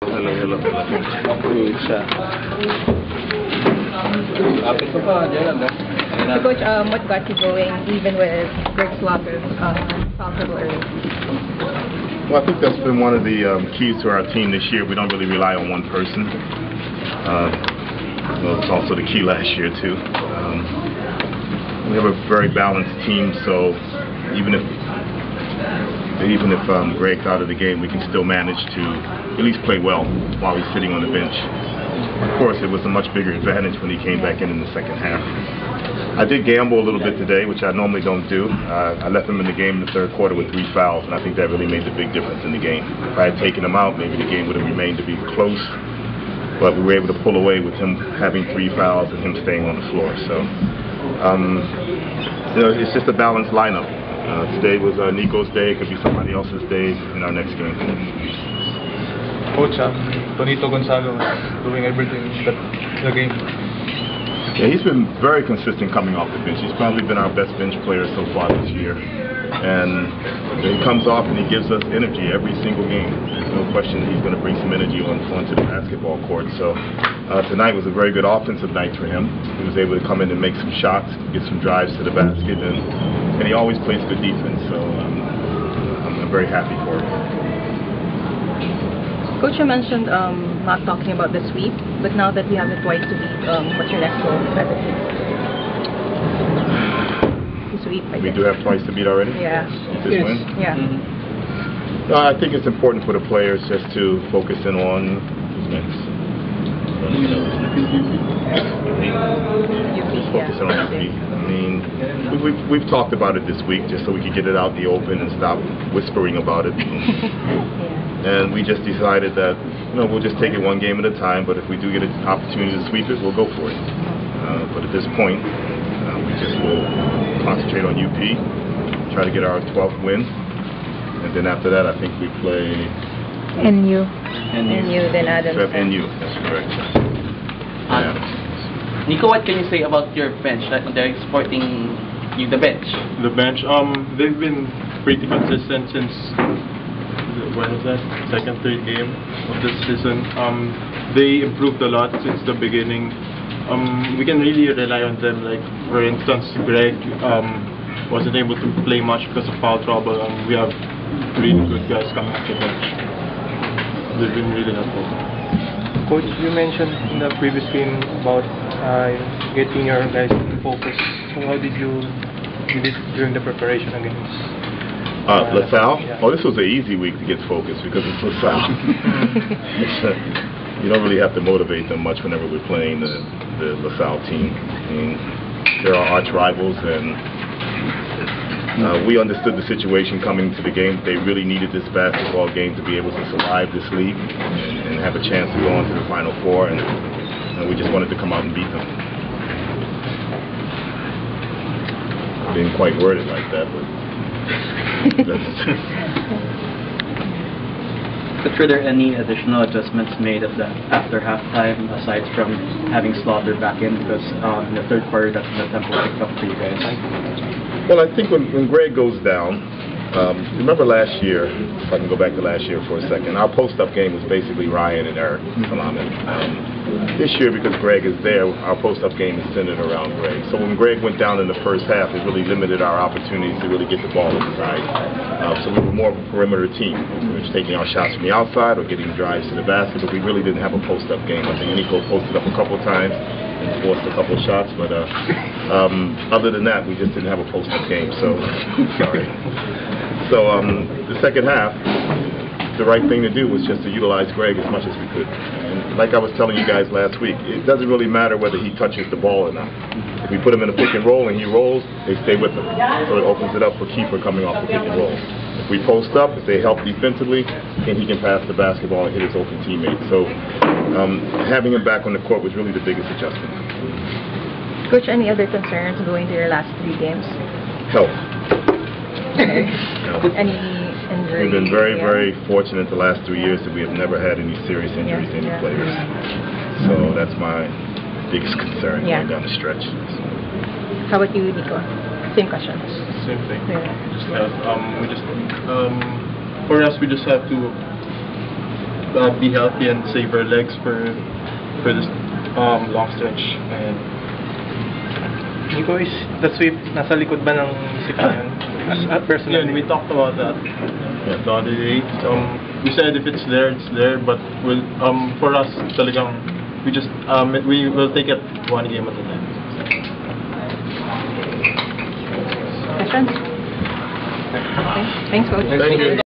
Hello. So Coach, what got you going even with Greg Slaughter's foul early? Well, I think that's been one of the keys to our team this year. We don't really rely on one person. Well, it was also the key last year too. We have a very balanced team, so even if Greg's out of the game, we can still manage to at least play well while he's sitting on the bench. Of course, it was a much bigger advantage when he came back in the second half. I did gamble a little bit today, which I normally don't do. I left him in the game in the third quarter with 3 fouls, and I think that really made the big difference in the game. If I had taken him out, maybe the game would have remained to be close, but we were able to pull away with him having 3 fouls and him staying on the floor. So, it's just a balanced lineup. Today was Nico's day. It could be somebody else's day in our next game. Coach, Tonito Gonzalo doing everything in the game. Yeah, he's been very consistent coming off the bench. He's probably been our best bench player so far this year. And he comes off and he gives us energy every single game. There's no question he's going to bring some energy onto the basketball court. So tonight was a very good offensive night for him. He was able to come in and make some shots, get some drives to the basket, and he always plays good defense. So I'm very happy for him. Coach, you mentioned not talking about the sweep, but now that we have it twice a week, what's your next goal for the team? The sweep, I guess. We do have twice to beat already? Yeah. This win? Yeah. I think it's important for the players just to focus in on who's next. Just focus in on UP. I mean, we've talked about it this week just so we could get it out in the open and stop whispering about it. And we just decided that, we'll just take it one game at a time, but if we do get an opportunity to sweep it, we'll go for it. But at this point, we just will concentrate on UP, try to get our 12th win, and then after that, I think we play... NU, then Adams. NU, that's correct. Nico, what can you say about your bench? They're supporting you, the bench. The bench, they've been pretty consistent since... when was that? Second, third game of this season. They improved a lot since the beginning. We can really rely on them. Like, for instance, Greg wasn't able to play much because of foul trouble. We have really good guys coming off the bench. They've been really helpful. Coach, you mentioned in the previous game about getting your guys to focus. So how did you do it during the preparation against? LaSalle? Yeah. Oh, this was an easy week to get focused because it's LaSalle. You don't really have to motivate them much whenever we're playing the LaSalle team. I mean, they're our arch rivals, and we understood the situation coming to the game. They really needed this basketball game to be able to survive this league and have a chance to go on to the Final Four, and we just wanted to come out and beat them. I didn't quite word it like that, but But were there any additional adjustments made after halftime, aside from having Slaughter back in? Because in the third quarter, that's the tempo picked up for you guys. Well, I think when Greg goes down, remember last year, if I can go back to last year for a second, our post-up game was basically Ryan and Eric Salaman. This year, because Greg is there, our post-up game is centered around Greg. So when Greg went down in the first half, it really limited our opportunities to really get the ball inside. So we were more of a perimeter team. We were just taking our shots from the outside or getting drives to the basket, but we really didn't have a post-up game. I think Nico posted up a couple of times and forced a couple of shots, but other than that, we just didn't have a post-up game. So, sorry. So the second half, the right thing to do was just to utilize Greg as much as we could. And like I was telling you guys last week, it doesn't really matter whether he touches the ball or not. If we put him in a pick and roll and he rolls, they stay with him. So it opens it up for keeper coming off the pick and roll. If we post up, if they help defensively, then he can pass the basketball and hit his open teammates. So having him back on the court was really the biggest adjustment. Coach, any other concerns going to your last 3 games? Health. Any injuries? We've been very, very fortunate the last 3 years that we have never had any serious injuries to any players. So that's my biggest concern going down the stretch. How about you, Nico? Same question. Same thing. Yeah. For us, we just have to be healthy and save our legs for this long stretch. And Nico, is the sweep nasa likod ba ng isip niyo yun? Personally? yeah, we talked about that the other day. We said if it's there, it's there. But we'll, for us, talagang we will take it one game at a time. Questions? Okay. Thanks, Coach. Thank you.